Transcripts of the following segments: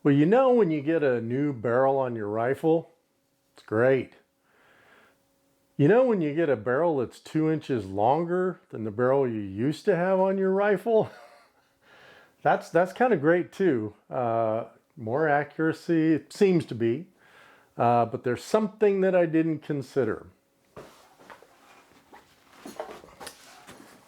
Well, you know, when you get a new barrel on your rifle, it's great. You know, when you get a barrel that's 2 inches longer than the barrel you used to have on your rifle, that's kind of great too. More accuracy, it seems to be, but there's something that I didn't consider.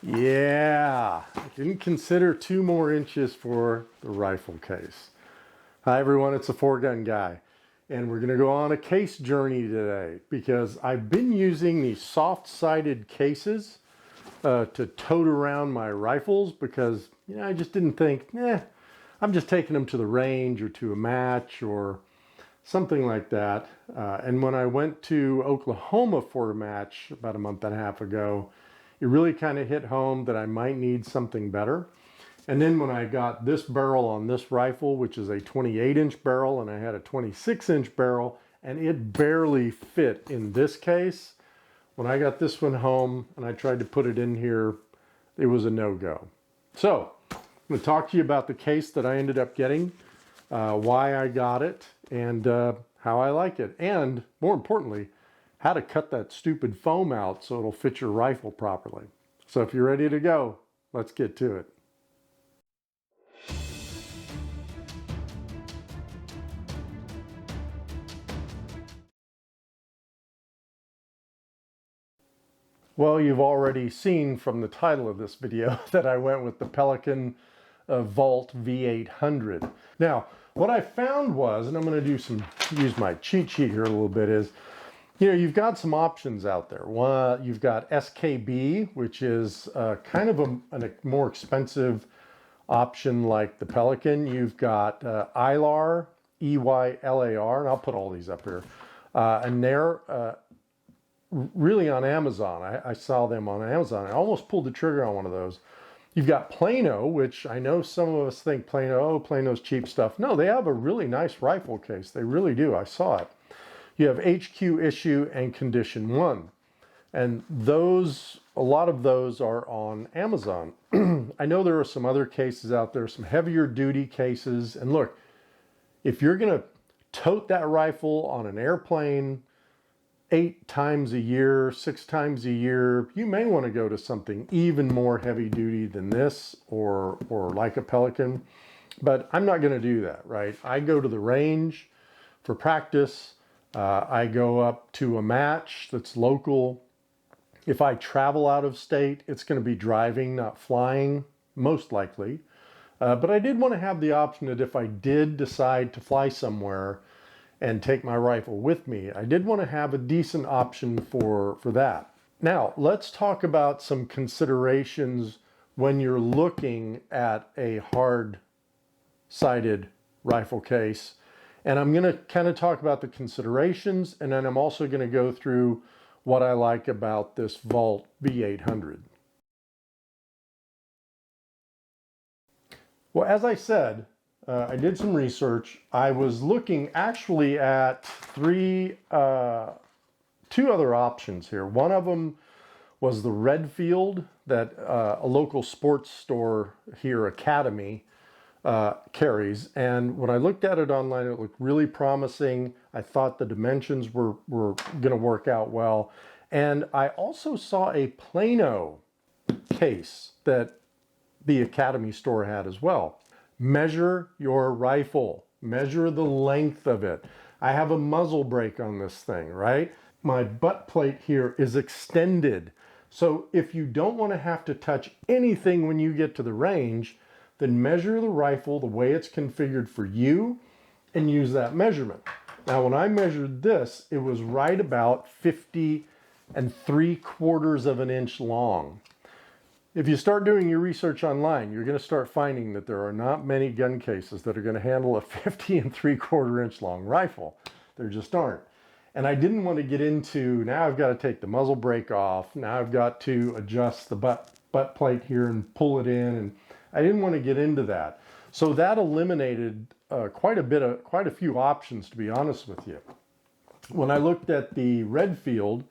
Yeah, I didn't consider 2 more inches for the rifle case. Hi everyone, it's a 4-gun guy, and we're going to go on a case journey today because I've been using these soft-sided cases to tote around my rifles because, you know, I just didn't think, I'm just taking them to the range or to a match or something like that. And when I went to Oklahoma for a match about a month and a half ago, it really kind of hit home that I might need something better. And then when I got this barrel on this rifle, which is a 28-inch barrel, and I had a 26-inch barrel, and it barely fit in this case, when I got this one home and I tried to put it in here, it was a no-go. So I'm going to talk to you about the case that I ended up getting, why I got it, and how I like it, and more importantly, how to cut that stupid foam out so it'll fit your rifle properly. So if you're ready to go, let's get to it. Well, you've already seen from the title of this video that I went with the Pelican Vault V800. Now, what I found was, and I'm going to use my cheat sheet here a little bit, is, you know, you've got some options out there. One, you've got SKB, which is kind of a more expensive option like the Pelican. You've got EYLAR, EYLAR, and I'll put all these up here. And they're really on Amazon. I saw them on Amazon. I almost pulled the trigger on one of those. You've got Plano, which I know some of us think Plano's cheap stuff. No, they have a really nice rifle case. They really do. I saw it. You have HQ issue and condition 1. And those, a lot of those are on Amazon. I know there are some other cases out there, some heavier duty cases. And look, if you're going to tote that rifle on an airplane 8 times a year, 6 times a year, you may want to go to something even more heavy duty than this or like a Pelican. But I'm not going to do that, right? I go to the range for practice. I go up to a match that's local. If I travel out of state, it's going to be driving, not flying, most likely. But I did want to have the option that if I did decide to fly somewhere and take my rifle with me, I did want to have a decent option for that. Now, let's talk about some considerations when you're looking at a hard-sided rifle case. And I'm going to kind of talk about the considerations, and then I'm also going to go through what I like about this Vault V800. Well, as I said, I did some research. I was looking actually at two other options here. One of them was the Redfield that a local sports store here, Academy, carries. And when I looked at it online, it looked really promising. I thought the dimensions were going to work out well. And I also saw a Plano case that the Academy store had as well. Measure your rifle. Measure the length of it. I have a muzzle brake on this thing, right? My butt plate here is extended. So if you don't want to have to touch anything when you get to the range, then measure the rifle the way it's configured for you and use that measurement. Now, when I measured this, it was right about 50 3/4 of an inch long. If you start doing your research online, you're going to start finding that there are not many gun cases that are going to handle a 50 3/4 inch long rifle. There just aren't. And I didn't want to get into, now I've got to take the muzzle brake off. Now I've got to adjust the butt plate here and pull it in. And I didn't want to get into that. So that eliminated quite a few options, to be honest with you. When I looked at the Redfield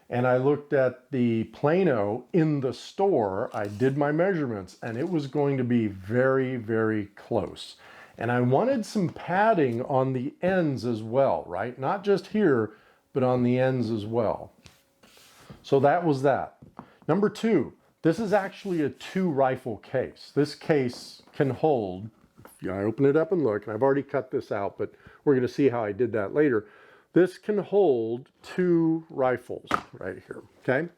and I looked at the Plano in the store, I did my measurements and it was going to be very, very close. And I wanted some padding on the ends as well, right? Not just here, but on the ends as well. So that was that. Number two, this is actually a 2-rifle case. This case can hold, I open it up and look, and I've already cut this out, but we're going to see how I did that later. This can hold 2 rifles right here, okay?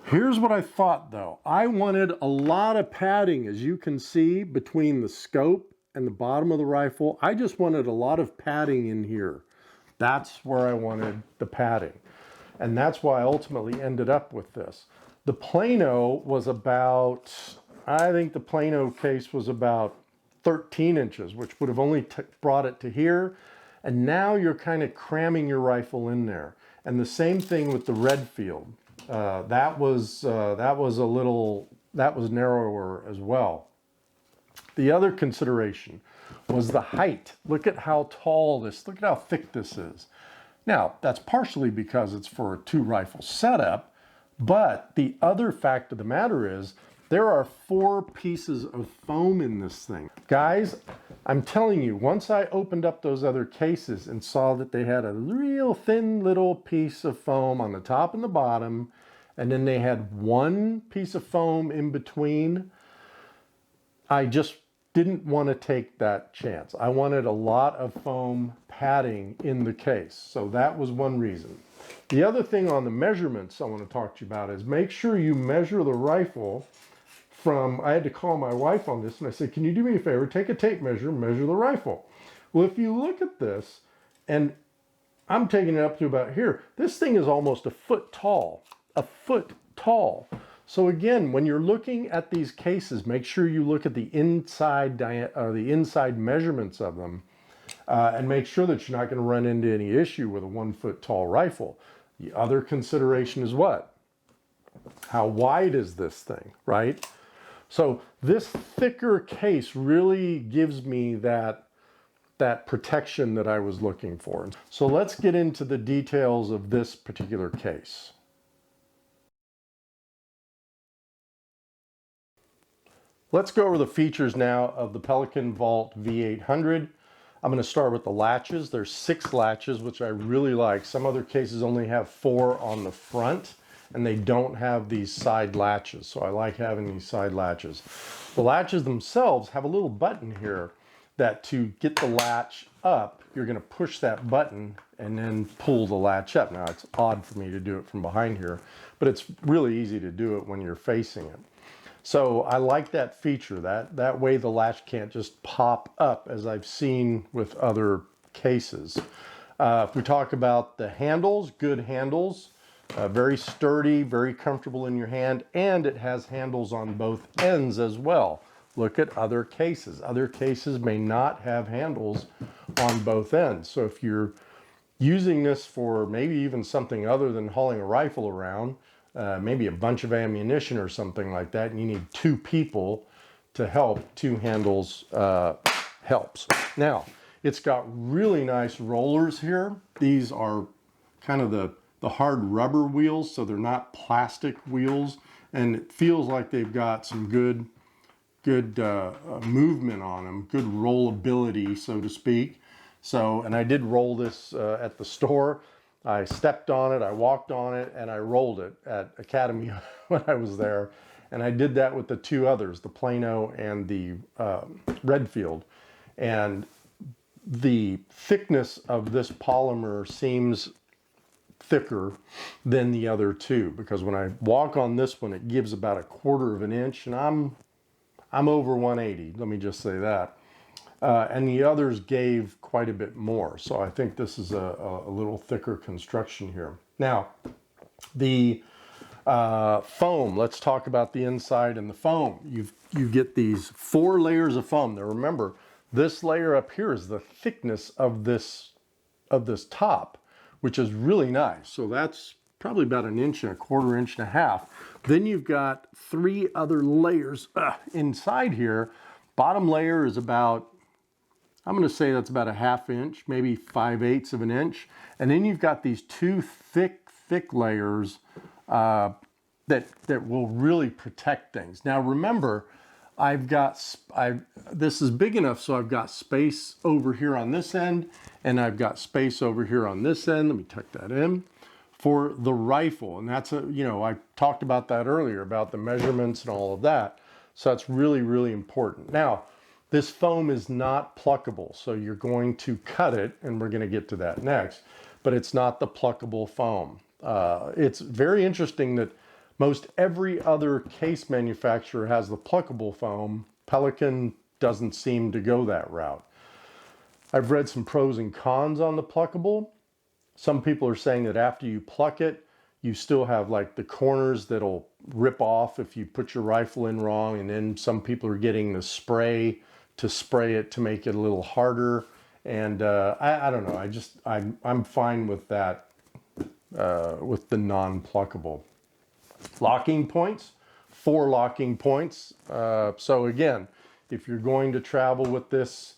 Here's what I thought though. I wanted a lot of padding, as you can see, between the scope and the bottom of the rifle. I just wanted a lot of padding in here. That's where I wanted the padding. And that's why I ultimately ended up with this. The Plano was about, I think the Plano case was about 13 inches, which would have only brought it to here. And now you're kind of cramming your rifle in there. And the same thing with the Redfield. That was narrower as well. The other consideration was the height. Look at how tall this, look at how thick this is. Now, that's partially because it's for a 2-rifle setup, but the other fact of the matter is there are 4 pieces of foam in this thing. Guys, I'm telling you, once I opened up those other cases and saw that they had a real thin little piece of foam on the top and the bottom, and then they had 1 piece of foam in between, I just didn't want to take that chance. I wanted a lot of foam padding in the case. So that was one reason. The other thing on the measurements I want to talk to you about is make sure you measure the rifle from, I had to call my wife on this and I said, can you do me a favor, take a tape measure, measure the rifle. Well, if you look at this, and I'm taking it up to about here, this thing is almost a foot tall, a foot tall. So again, when you're looking at these cases, make sure you look at the inside measurements of them and make sure that you're not going to run into any issue with a 1-foot tall rifle. The other consideration is what? How wide is this thing, right? So this thicker case really gives me that protection that I was looking for. So let's get into the details of this particular case. Let's go over the features now of the Pelican Vault V800. I'm going to start with the latches. There's 6 latches, which I really like. Some other cases only have 4 on the front, and they don't have these side latches. So I like having these side latches. The latches themselves have a little button here that to get the latch up, you're going to push that button and then pull the latch up. Now, it's odd for me to do it from behind here, but it's really easy to do it when you're facing it. So I like that feature. That way the latch can't just pop up as I've seen with other cases. If we talk about the handles, good handles, very sturdy, very comfortable in your hand, and it has handles on both ends as well. Look at other cases. Other cases may not have handles on both ends. So if you're using this for maybe even something other than hauling a rifle around, maybe a bunch of ammunition or something like that, and you need 2 people to help, 2 handles helps. Now, it's got really nice rollers here. These are kind of the hard rubber wheels, so they're not plastic wheels, and it feels like they've got some good movement on them, good rollability, so to speak. So, and I did roll this at the store. I stepped on it, I walked on it, and I rolled it at Academy when I was there. And I did that with the 2 others, the Plano and the Redfield. And the thickness of this polymer seems thicker than the other 2, because when I walk on this one, it gives about 1/4 of an inch, and I'm over 180, let me just say that. And the others gave quite a bit more. So I think this is a little thicker construction here. Now, the foam, let's talk about the inside and the foam. You get these 4 layers of foam. Now remember, this layer up here is the thickness of this top, which is really nice. So that's probably about 1 inch and 1/4 inch and a half. Then you've got 3 other layers inside here. Bottom layer is about, I'm going to say that's about 1/2 inch, maybe 5/8 of an inch. And then you've got these 2 thick layers that will really protect things. Now remember, this is big enough so I've got space over here on this end, and I've got space over here on this end. Let me tuck that in for the rifle. And that's I talked about that earlier, about the measurements and all of that. So that's really, really important. Now, this foam is not pluckable, so you're going to cut it, and we're going to get to that next, but it's not the pluckable foam. It's very interesting that most every other case manufacturer has the pluckable foam. Pelican doesn't seem to go that route. I've read some pros and cons on the pluckable. Some people are saying that after you pluck it, you still have like the corners that'll rip off if you put your rifle in wrong, and then some people are getting the spray to spray it to make it a little harder. And I don't know, I'm fine with that, with the non-pluckable. Locking points, 4 locking points. So again, if you're going to travel with this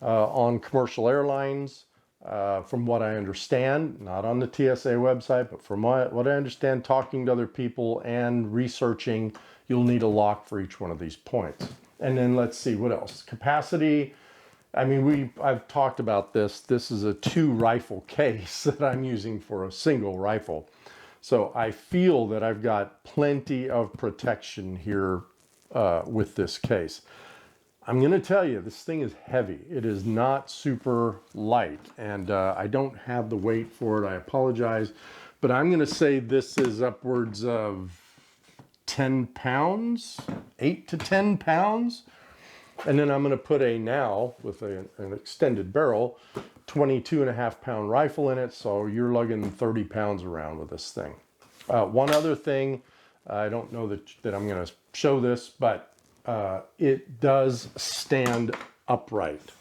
on commercial airlines, from what I understand, not on the TSA website, but from what I understand, talking to other people and researching, you'll need a lock for each one of these points. And then let's see, what else? Capacity. I mean, I've talked about this. This is a 2 rifle case that I'm using for a single rifle. So I feel that I've got plenty of protection here with this case. I'm going to tell you, this thing is heavy. It is not super light, and I don't have the weight for it. I apologize, but I'm going to say this is upwards of 10 pounds, 8 to 10 pounds. And then I'm going to put now with an extended barrel, 22.5-pound rifle in it. So you're lugging 30 pounds around with this thing. One other thing, I don't know that I'm going to show this, but it does stand upright.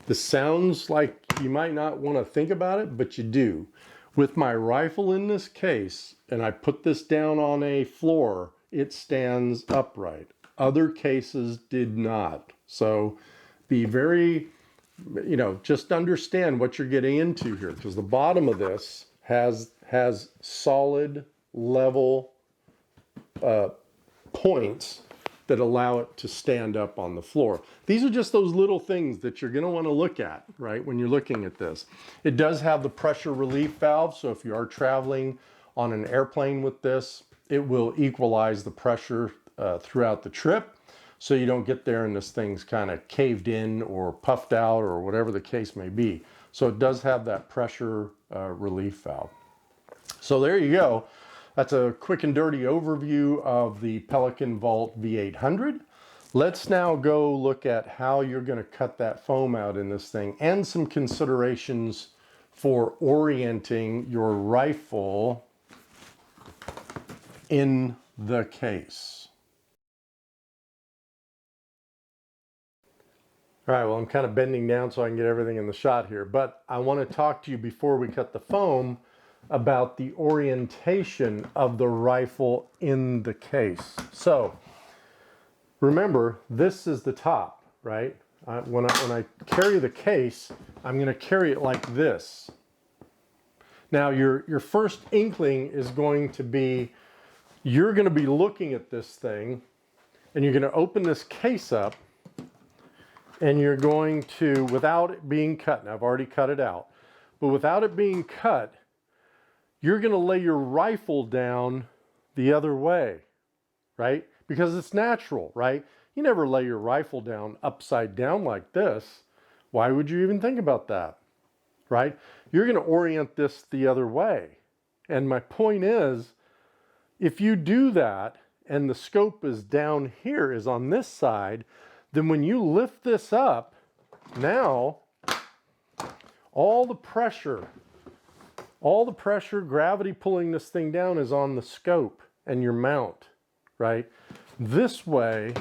This sounds like you might not want to think about it, but you do. With my rifle in this case, and I put this down on a floor, it stands upright. Other cases did not. So be very, just understand what you're getting into here, because the bottom of this has solid, level points that allow it to stand up on the floor. These are just those little things that you're going to want to look at, right, when you're looking at this. It does have the pressure relief valve, so if you are traveling on an airplane with this, it will equalize the pressure throughout the trip, so you don't get there and this thing's kind of caved in or puffed out or whatever the case may be. So it does have that pressure relief valve. So there you go. That's a quick and dirty overview of the Pelican Vault V800. Let's now go look at how you're going to cut that foam out in this thing, and some considerations for orienting your rifle in the case. All right, well, I'm kind of bending down so I can get everything in the shot here, but I want to talk to you before we cut the foam about the orientation of the rifle in the case. So remember, this is the top, right? When I carry the case, I'm going to carry it like this. Now your first inkling is going to be, you're going to be looking at this thing, and you're going to open this case up, and you're going to, without it being cut, and I've already cut it out, but without it being cut, you're going to lay your rifle down the other way, right? Because it's natural, right? You never lay your rifle down upside down like this. Why would you even think about that, right? You're going to orient this the other way. And my point is, if you do that and the scope is down here, is on this side, then when you lift this up, now all the pressure, gravity pulling this thing down is on the scope and your mount, right? This way,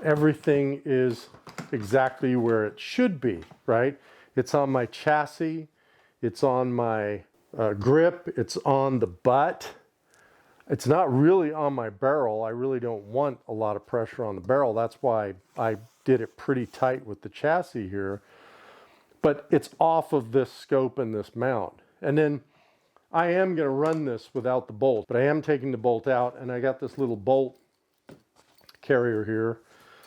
everything is exactly where it should be, right? It's on my chassis, it's on my grip, it's on the butt. It's not really on my barrel. I really don't want a lot of pressure on the barrel. That's why I did it pretty tight with the chassis here. But it's off of this scope and this mount. And then I am going to run this without the bolt, but I am taking the bolt out, and I got this little bolt carrier here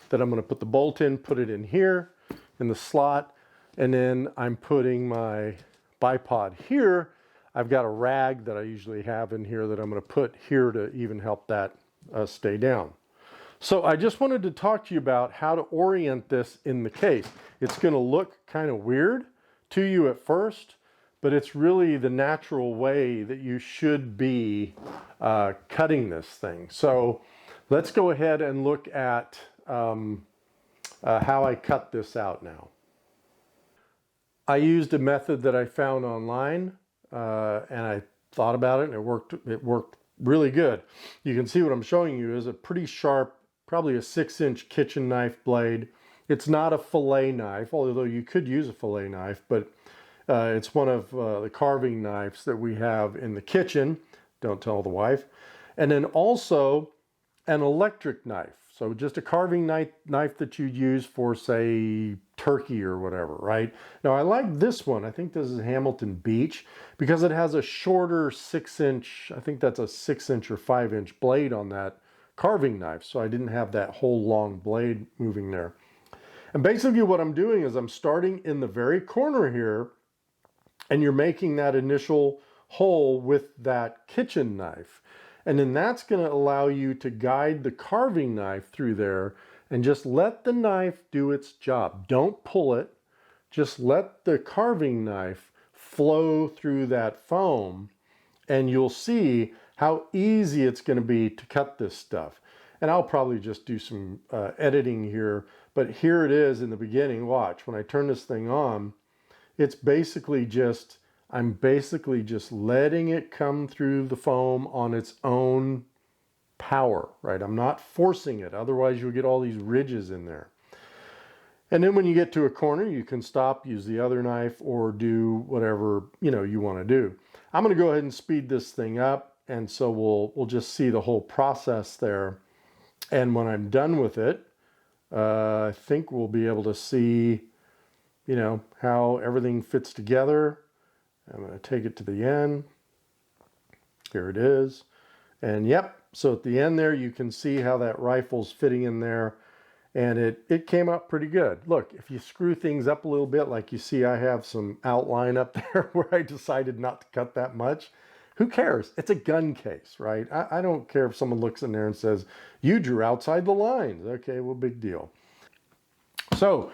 that I'm going to put the bolt in, put it in here in the slot, and then I'm putting my bipod here. I've got a rag that I usually have in here that I'm going to put here to even help that stay down. So I just wanted to talk to you about how to orient this in the case. It's going to look kind of weird to you at first, but it's really the natural way that you should be cutting this thing. So let's go ahead and look at how I cut this out now. I used a method that I found online and I thought about it, and it worked really good. You can see what I'm showing you is a pretty sharp, probably a 6-inch kitchen knife blade. It's not a fillet knife, although you could use a fillet knife, but it's one of the carving knives that we have in the kitchen. Don't tell the wife. And then also an electric knife. So just a carving knife that you'd use for, say, turkey or whatever, right? Now I like this one. I think this is Hamilton Beach because it has a shorter 6-inch, I think that's a 6-inch or 5-inch blade on that carving knife. So I didn't have that whole long blade moving there. And basically what I'm doing is I'm starting in the very corner here, and you're making that initial hole with that kitchen knife. And then that's going to allow you to guide the carving knife through there and just let the knife do its job. Don't pull it. Just let the carving knife flow through that foam, and you'll see how easy it's going to be to cut this stuff. And I'll probably just do some editing here, but here it is in the beginning. Watch, when I turn this thing on, it's basically just, I'm basically just letting it come through the foam on its own power, right? I'm not forcing it. Otherwise you'll get all these ridges in there. And then when you get to a corner, you can stop, use the other knife, or do whatever, you want to do. I'm going to go ahead and speed this thing up. And so we'll just see the whole process there. And when I'm done with it, I think we'll be able to see, how everything fits together. I'm going to take it to the end. Here it is. And yep, so at the end there, you can see how that rifle's fitting in there. And it came up pretty good. Look, if you screw things up a little bit, like you see I have some outline up there where I decided not to cut that much. Who cares? It's a gun case, right? I don't care if someone looks in there and says, you drew outside the lines. Okay, well, big deal. So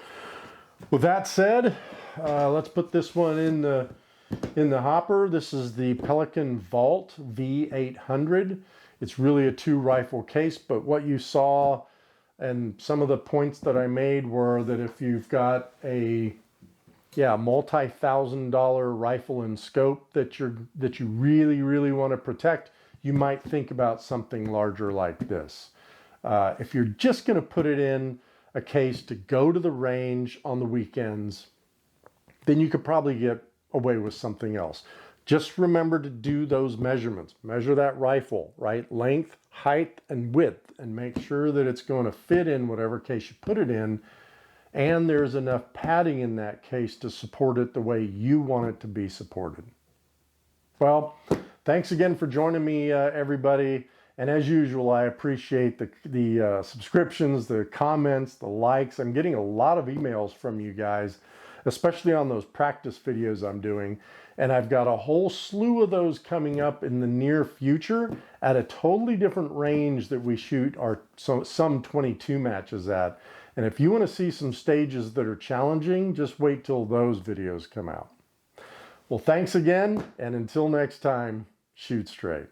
with that said, let's put this one in the hopper. This is the Pelican Vault V800. It's really a 2-rifle case, but what you saw and some of the points that I made were that if you've got a multi-$1,000 rifle and scope that you really want to protect, you might think about something larger like this. If you're just going to put it in a case to go to the range on the weekends, then you could probably get away with something else. Just remember to do those measurements. Measure that rifle, right? Length, height, and width, and make sure that it's going to fit in whatever case you put it in, and there's enough padding in that case to support it the way you want it to be supported. Well, thanks again for joining me, everybody. And as usual, I appreciate the subscriptions, the comments, the likes. I'm getting a lot of emails from you guys, especially on those practice videos I'm doing. And I've got a whole slew of those coming up in the near future at a totally different range that we shoot our some 22 matches at. And if you want to see some stages that are challenging, just wait till those videos come out. Well, thanks again, and until next time, shoot straight.